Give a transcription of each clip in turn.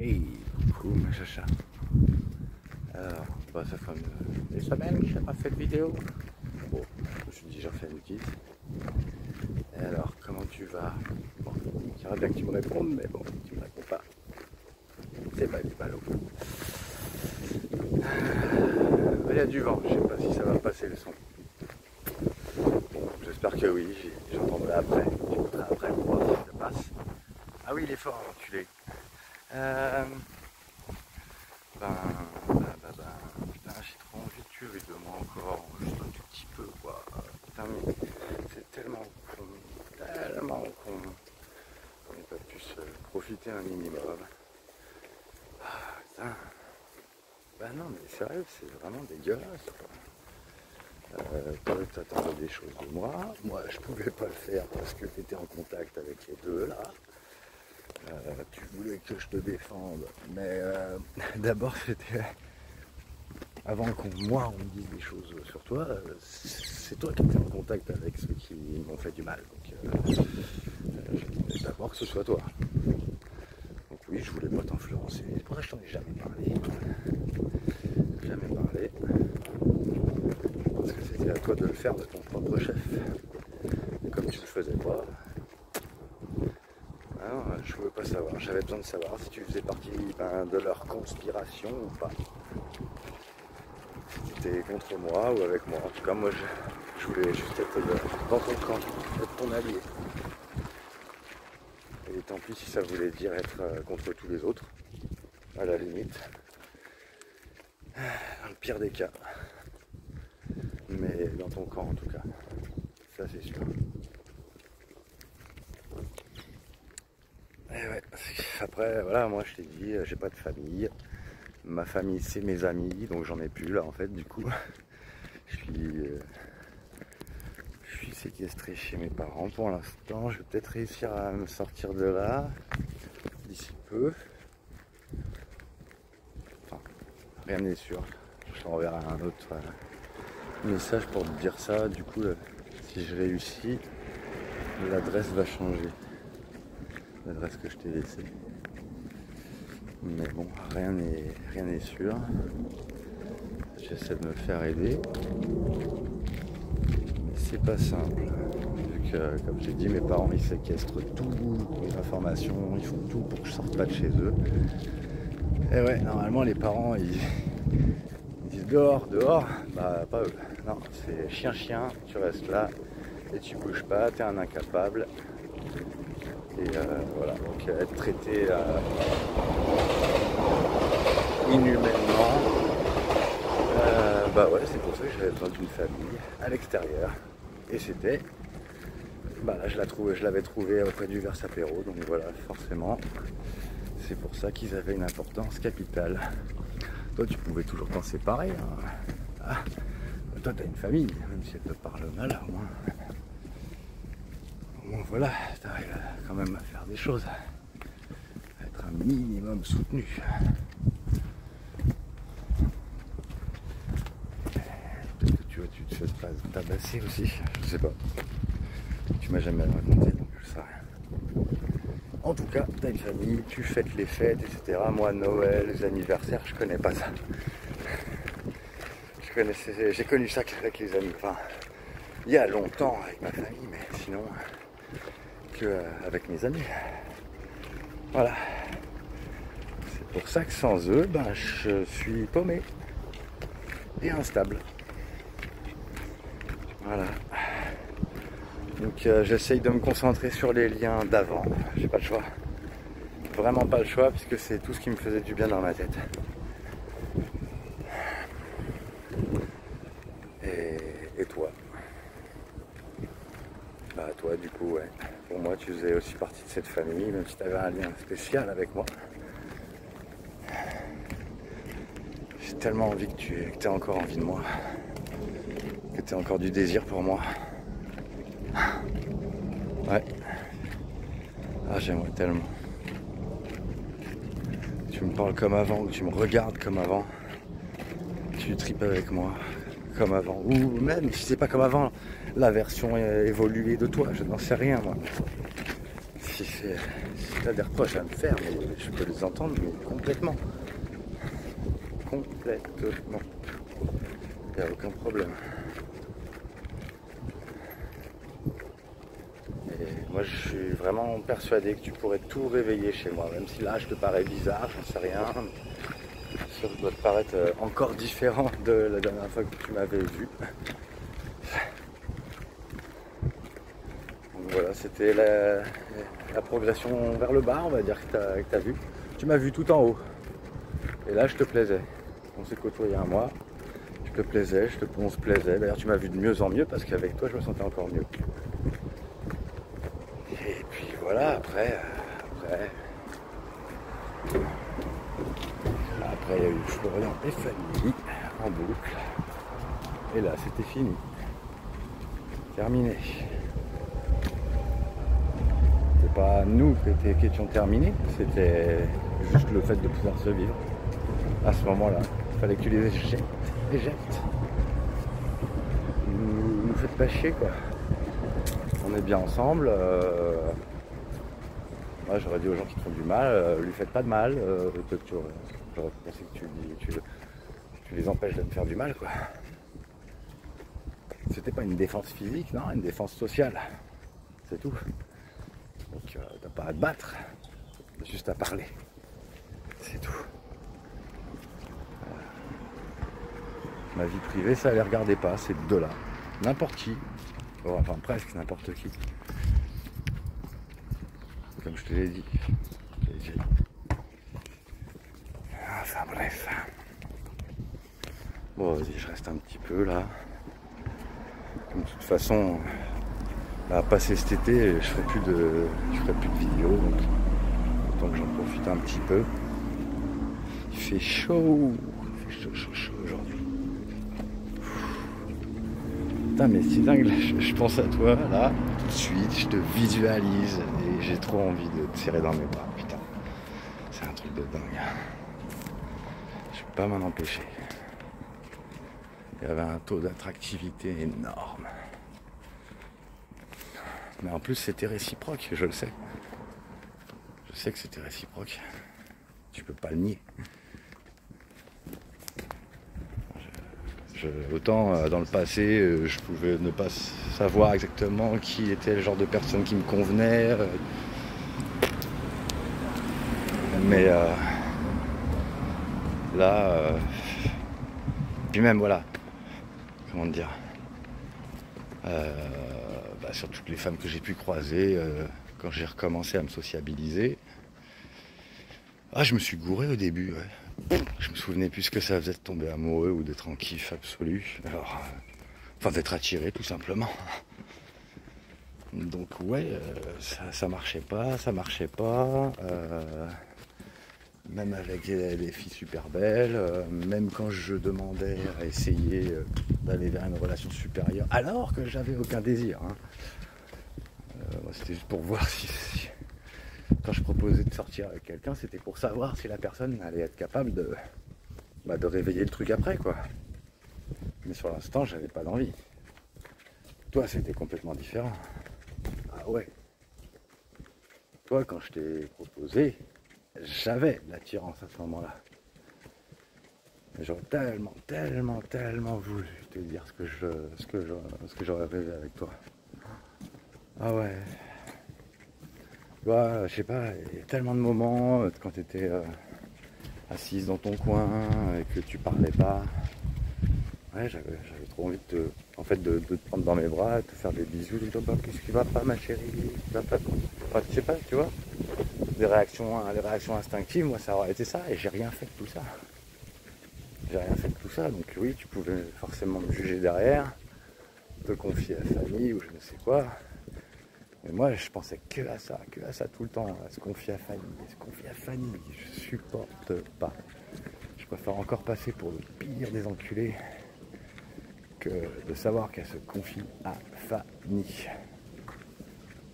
Hey, coucou ma chacha. Alors, bah, ça fait des semaines que j'ai pas fait de vidéo. Bon, je me suis dit j'en fais une petite. Et alors, comment tu vas? Bon, j'aimerais bien que tu me répondes, mais bon, tu me réponds pas. C'est pas du ballot. Il y a du vent, je sais pas si ça va passer le son. Bon, j'espère que oui, j'entendrai après. J'écouterai après pour voir si ça passe. Ah oui, il est fort, l'enculé. Putain, j'ai trop envie de tuer avec de moi encore, juste un tout petit peu quoi. Putain, mais c'est tellement con qu'on n'ait pas pu se profiter un minimum. Ah, putain. Bah non, mais sérieux, c'est vraiment dégueulasse quoi. Toi, t'attendais des choses de moi je pouvais pas le faire parce que t'étais en contact avec les deux là. Tu voulais que je te défende, mais d'abord c'était avant qu'on on me dise des choses sur toi, c'est toi qui étais en contact avec ceux qui m'ont fait du mal. Donc j'attendais d'abord que ce soit toi. Donc oui, je voulais pas t'influencer. C'est pour ça que je t'en ai jamais parlé. Jamais parlé. Parce que c'était à toi de le faire de ton propre chef. Et comme tu le faisais pas, alors, je voulais pas savoir. J'avais besoin de savoir si tu faisais partie de leur conspiration ou pas. Si tu étais contre moi ou avec moi. En tout cas, moi, je voulais juste être dans ton camp, être ton allié. Et tant pis si ça voulait dire être contre tous les autres, à la limite. Dans le pire des cas. Mais dans ton camp, en tout cas. Ça, c'est sûr. Et ouais, après, voilà, moi, je t'ai dit, j'ai pas de famille. Ma famille, c'est mes amis, donc j'en ai plus là en fait. Du coup, je suis séquestré chez mes parents pour l'instant. Je vais peut-être réussir à me sortir de là d'ici peu. Enfin, rien n'est sûr. Je t'enverrai un autre message pour te dire ça. Du coup, si je réussis, l'adresse va changer. L'adresse que je t'ai laissée. Mais bon, rien n'est sûr. J'essaie de me faire aider. Mais c'est pas simple. Vu que, comme j'ai dit, mes parents ils séquestrent toutes les informations, ils font tout pour que je sorte pas de chez eux. Et ouais, normalement les parents ils disent dehors, bah pas eux. Non, c'est chien, tu restes là et tu bouges pas, t'es un incapable. Et voilà, donc être traité inhumainement, bah ouais, c'est pour ça que j'avais besoin d'une famille à l'extérieur. Et c'était, bah là je l'avais trouvé auprès du Versapéro, donc voilà, forcément, c'est pour ça qu'ils avaient une importance capitale. Toi tu pouvais toujours t'en séparer, hein. Ah, toi t'as une famille, même si elle te parle mal, au moins voilà, t'arrives quand même à faire des choses, à être un minimum soutenu. Peut-être que tu te fais pas tabasser aussi, je sais pas. Tu m'as jamais raconté, donc je sais rien. En tout cas, t'as une famille, tu fêtes les fêtes, etc. Moi, Noël, les anniversaires, je connais pas ça. J'ai connu ça avec les amis, enfin, il y a longtemps avec ma famille, mais sinon, avec mes amis. Voilà. C'est pour ça que sans eux, ben, je suis paumé et instable. Voilà. Donc j'essaye de me concentrer sur les liens d'avant. J'ai pas le choix. Vraiment pas le choix puisque c'est tout ce qui me faisait du bien dans ma tête. Et toi? Bah toi du coup ouais. Pour moi tu faisais aussi partie de cette famille, même si tu avais un lien spécial avec moi. J'ai tellement envie que tu aies encore envie de moi. Que tu aies encore du désir pour moi. Ouais. Ah j'aimerais tellement. Tu me parles comme avant, ou tu me regardes comme avant. Tu tripes avec moi comme avant. Ou même si c'est pas comme avant, la version évoluée de toi, je n'en sais rien moi. si t'as des reproches à me faire, mais je peux les entendre, mais complètement. Complètement. Il n'y a aucun problème. Et moi, je suis vraiment persuadé que tu pourrais tout réveiller chez moi, même si là, je te parais bizarre, j'en sais rien. Ça doit te paraître encore différent de la dernière fois que tu m'avais vu. Donc voilà, c'était la progression vers le bas, on va dire, que t'as vu. Tu m'as vu tout en haut. Et là, je te plaisais. On s'est côtoyé un mois. Je te plaisais, on se plaisait. D'ailleurs, tu m'as vu de mieux en mieux parce qu'avec toi, je me sentais encore mieux. Et puis voilà, après, il y a eu Florian et Fanny en boucle. Et là, c'était fini. Terminé. C'était pas nous qui étions terminés, c'était juste le fait de pouvoir se vivre. À ce moment-là, il fallait que tu les éjectes. Nous faites pas chier, quoi. On est bien ensemble. Moi, j'aurais dit aux gens qui te font du mal, lui faites pas de mal. Peut-être que j'aurais pensé que tu les empêches de me faire du mal, quoi. C'était pas une défense physique, non, une défense sociale. C'est tout. Donc t'as pas à te battre, juste à parler. C'est tout. Ma vie privée, ça les regardait pas, ces deux-là. N'importe qui. Oh, enfin presque n'importe qui. Comme je te l'ai dit. Enfin bref. Bon vas-y, je reste un petit peu là. De toute façon, à passer cet été, je ferai plus de vidéos, donc autant que j'en profite un petit peu. Il fait chaud aujourd'hui. Putain, mais c'est dingue, là, je pense à toi là, tout de suite, je te visualise et j'ai trop envie de te serrer dans mes bras. Putain, c'est un truc de dingue. Je peux pas m'en empêcher. Il y avait un taux d'attractivité énorme. Mais en plus c'était réciproque, je le sais. Je sais que c'était réciproque. Tu peux pas le nier. Autant dans le passé, je pouvais ne pas savoir exactement qui était le genre de personne qui me convenait. Mais là, puis même voilà, comment te dire, sur toutes les femmes que j'ai pu croiser, quand j'ai recommencé à me sociabiliser, je me suis gouré au début, ouais. Je me souvenais plus ce que ça faisait de tomber amoureux ou d'être en kiff absolu. Alors, enfin d'être attiré tout simplement. Donc ouais, ça marchait pas. Même avec des filles super belles, même quand je demandais à essayer d'aller vers une relation supérieure, alors que j'avais aucun désir. Hein. C'était juste pour voir si quand je proposais de sortir avec quelqu'un, c'était pour savoir si la personne allait être capable de réveiller le truc après, quoi. Mais sur l'instant, j'avais pas d'envie. Toi, c'était complètement différent. Ah ouais. Toi, quand je t'ai proposé, j'avais de l'attirance à ce moment-là. J'aurais tellement voulu te dire ce que j'aurais rêvé avec toi. Ah ouais. Ouais, je sais pas, il y a tellement de moments quand tu étais assise dans ton coin et que tu parlais pas. Ouais, j'avais trop envie de te prendre dans mes bras, de te faire des bisous, de dire qu'est-ce qui va pas ma chérie, va pas. Enfin, je sais pas, tu vois. Les réactions instinctives, moi ça aurait été ça, et j'ai rien fait de tout ça. Donc oui, tu pouvais forcément me juger derrière, te confier à Fanny ou je ne sais quoi. Mais moi je pensais que à ça tout le temps, à se confier à Fanny, je supporte pas. Je préfère encore passer pour le pire des enculés que de savoir qu'elle se confie à Fanny.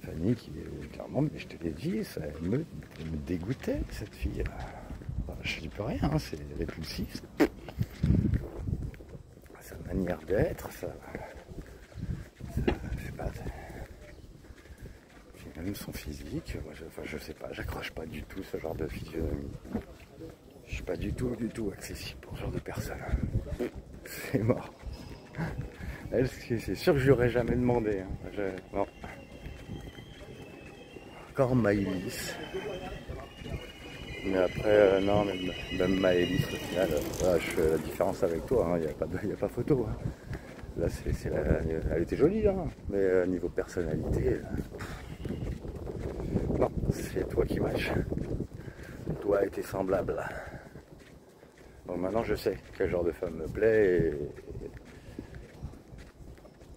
Fanny qui est clairement, mais je te l'ai dit, ça me dégoûtait cette fille. Enfin, je dis plus rien, hein, c'est répulsif. Sa manière d'être, je sais pas. même son physique, moi, je sais pas, j'accroche pas du tout ce genre de physionomie. Je suis pas du tout accessible pour ce genre de personne. C'est mort. Elle, c'est sûr que je lui aurais jamais demandé. Hein. Non. Encore Maëlys. Mais après, non, même Maëlys, au final, voilà, je fais la différence avec toi, il n'y a pas photo. Hein. Là, elle était jolie, hein, mais niveau personnalité, non, c'est toi qui match. Toi et tes semblables. Donc maintenant, je sais quel genre de femme me plaît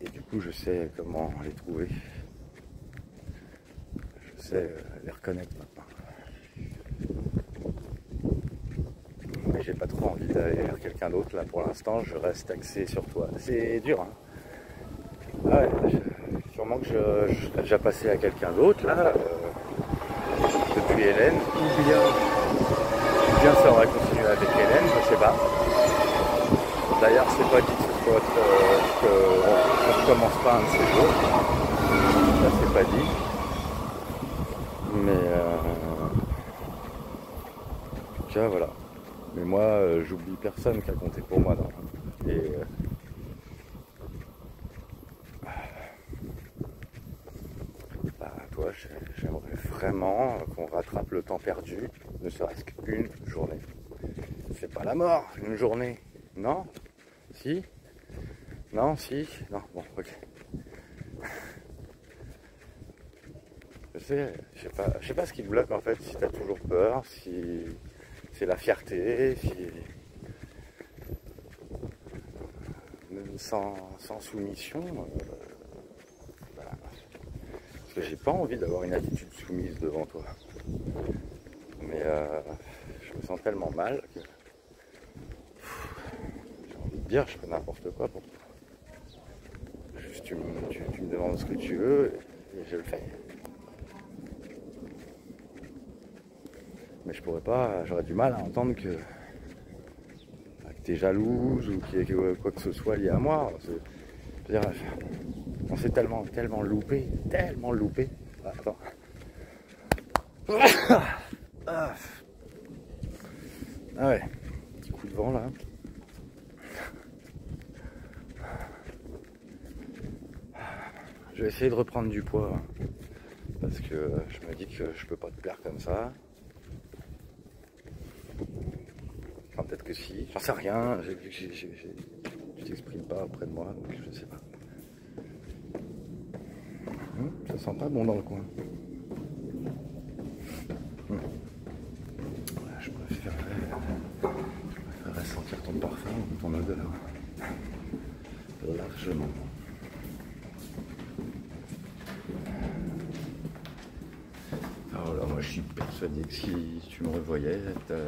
et du coup, je sais comment les trouver. Je sais les reconnaître maintenant. Mais j'ai pas trop envie d'aller vers quelqu'un d'autre là pour l'instant, je reste axé sur toi. C'est dur, hein. Ah ouais, sûrement que je serais déjà passé à quelqu'un d'autre là, depuis Hélène, ou bien ça aurait continué avec Hélène, je sais pas. D'ailleurs, c'est pas dit que ce soit qu'on ne commence pas un de ces jours. Ça, c'est pas dit. Mais en tout cas, voilà. Mais moi, j'oublie personne qui a compté pour moi. Et bah, toi, j'aimerais vraiment qu'on rattrape le temps perdu, ne serait-ce qu'une journée. C'est pas la mort, une journée. Non? Si? Non, si? Non, bon, ok. Je sais pas ce qui te bloque en fait, si t'as toujours peur, si c'est la fierté, si même sans soumission, voilà. Parce que j'ai pas envie d'avoir une attitude soumise devant toi. Mais je me sens tellement mal que j'ai envie de dire je fais n'importe quoi pour toi. Juste tu me demandes ce que tu veux et je le fais. Mais je pourrais pas, j'aurais du mal à entendre que t'es jalouse ou qu'il y ait quoi que ce soit lié à moi. Je veux dire, on s'est tellement loupé. Ah, attends. Ah ouais, petit coup de vent là. Je vais essayer de reprendre du poids hein, parce que je me dis que je peux pas te plaire comme ça. Enfin, peut-être que si, j'en sais rien, je t'exprime pas auprès de moi, donc je sais pas. Ça sent pas bon dans le coin. Je préférerais sentir ton parfum ou ton odeur. Largement. Alors là, moi je suis persuadé que si tu me revoyais,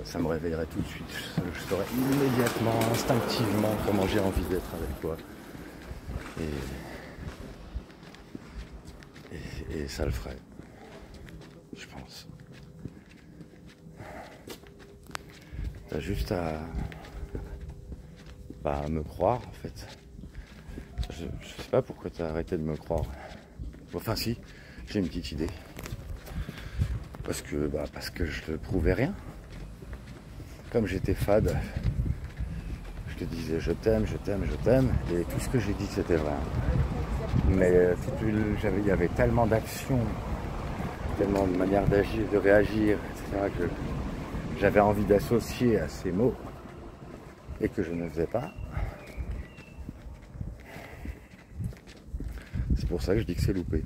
ça me réveillerait tout de suite. Je saurais immédiatement, instinctivement comment j'ai envie d'être avec toi. Et ça le ferait. Je pense. T'as juste à me croire en fait. Je sais pas pourquoi t'as arrêté de me croire. Enfin si, j'ai une petite idée. Parce que je te prouvais rien. Comme j'étais fade, je te disais je t'aime, et tout ce que j'ai dit c'était vrai. Mais il y avait tellement d'actions, tellement de manières d'agir, de réagir, etc. que j'avais envie d'associer à ces mots et que je ne faisais pas. C'est pour ça que je dis que c'est loupé.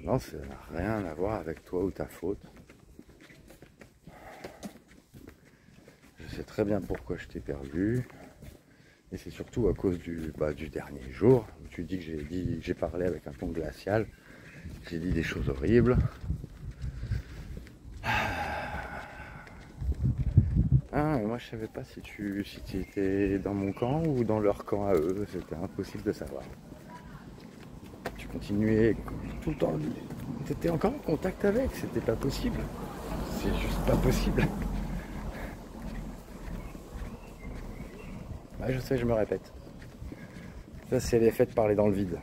Non, ça n'a rien à voir avec toi ou ta faute. Je sais très bien pourquoi je t'ai perdu. Et c'est surtout à cause du dernier jour. Tu dis que j'ai parlé avec un ton glacial. J'ai dit des choses horribles. Ah, moi je savais pas si tu étais dans mon camp ou dans leur camp à eux. C'était impossible de savoir. Tu continuais tout le temps. Tu étais encore en contact avec. C'était pas possible. C'est juste pas possible. Ouais, je sais, je me répète. Ça, c'est l'effet de parler dans le vide.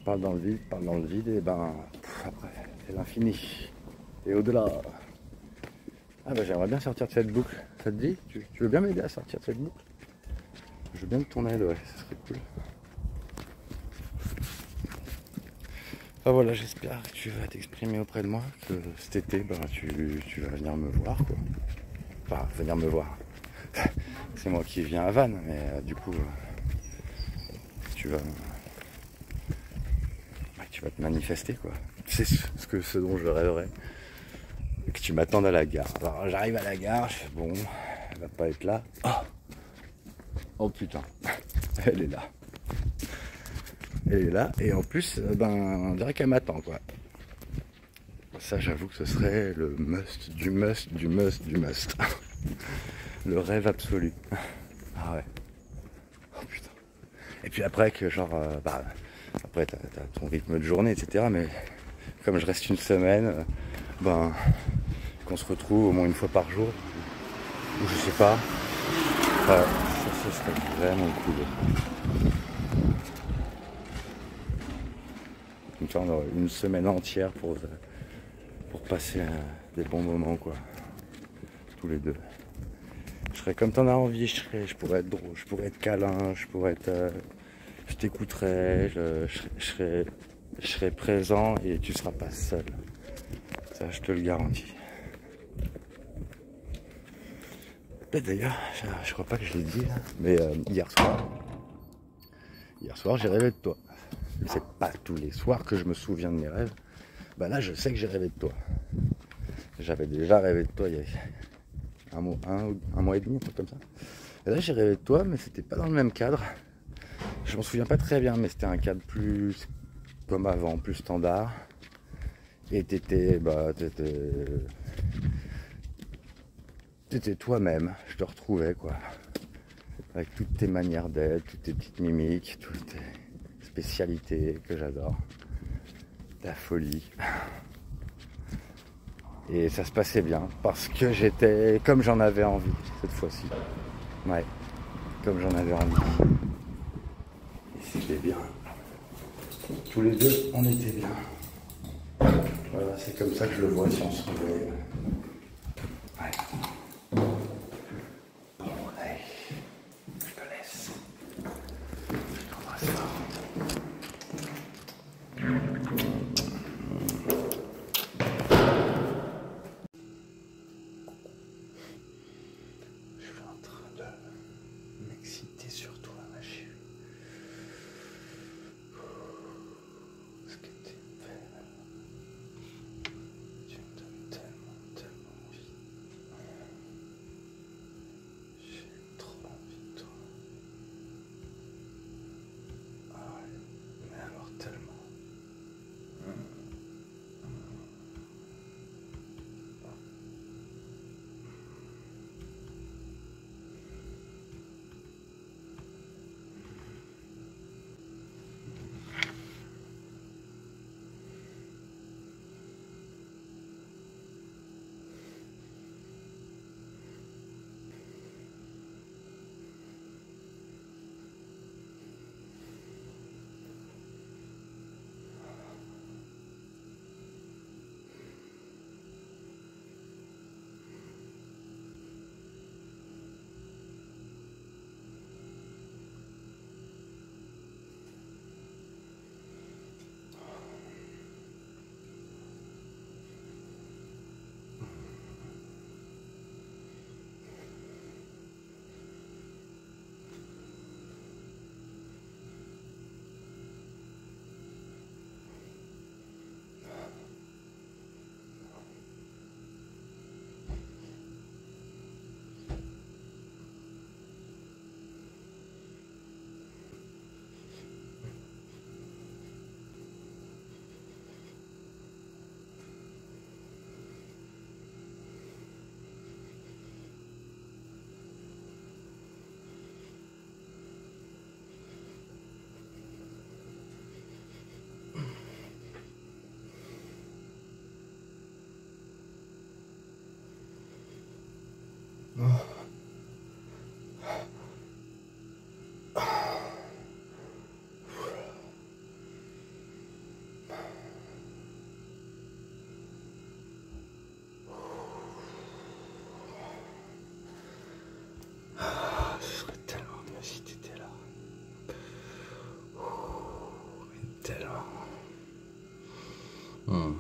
parle dans le vide, et ben après c'est l'infini. Et au-delà. Ah bah j'aimerais bien sortir de cette boucle. Ça te dit? Tu veux bien m'aider à sortir de cette boucle? Je veux bien de ton aide, ouais, ça serait cool. Enfin voilà, j'espère que tu vas t'exprimer auprès de moi, que cet été, ben, tu vas venir me voir, quoi. Enfin, venir me voir. C'est moi qui viens à Vannes, mais du coup, tu vas te manifester, quoi. C'est ce dont je rêverais. Que tu m'attendes à la gare. Alors j'arrive à la gare, je fais bon, elle va pas être là. Oh putain, elle est là. Elle est là, et en plus, ben, on dirait qu'elle m'attend, quoi. Ça, j'avoue que ce serait le must, du must, du must, du must. Le rêve absolu. Ah ouais. Oh putain. Et puis après, que genre, après, t'as ton rythme de journée, etc. Mais comme je reste une semaine, ben, qu'on se retrouve au moins une fois par jour, ou je sais pas. Ça serait vraiment cool. Comme ça, on aurait une semaine entière pour passer des bons moments, quoi. Tous les deux. Je serais comme t'en as envie, je pourrais être drôle, je pourrais être câlin, je t'écouterais, je serais présent et tu seras pas seul. Ça, je te le garantis. D'ailleurs, je crois pas que je l'ai dit, mais hier soir, j'ai rêvé de toi. C'est pas tous les soirs que je me souviens de mes rêves. Bah là, je sais que j'ai rêvé de toi. J'avais déjà rêvé de toi il y a un mois et demi, un truc comme ça. Et là, j'ai rêvé de toi, mais c'était pas dans le même cadre. Je m'en souviens pas très bien, mais c'était un cadre plus comme avant, plus standard. Et t'étais toi-même. Je te retrouvais, quoi. Avec toutes tes manières d'être, toutes tes petites mimiques, toutes tes spécialités que j'adore. Ta folie. Et ça se passait bien, parce que j'étais comme j'en avais envie, cette fois-ci. Ouais, comme j'en avais envie. Et c'était bien. Tous les deux, on était bien. Voilà, c'est comme ça que je le vois si on se réveille. Ouais. Bon, allez, je te laisse. Je t'embrasse fort. Je suis en train de m'exciter sur toi, ma chérie. Ce que t'es belle. Tu me donnes tellement, tellement envie. J'ai trop envie de toi. Ah ouais, mais alors tellement. うん。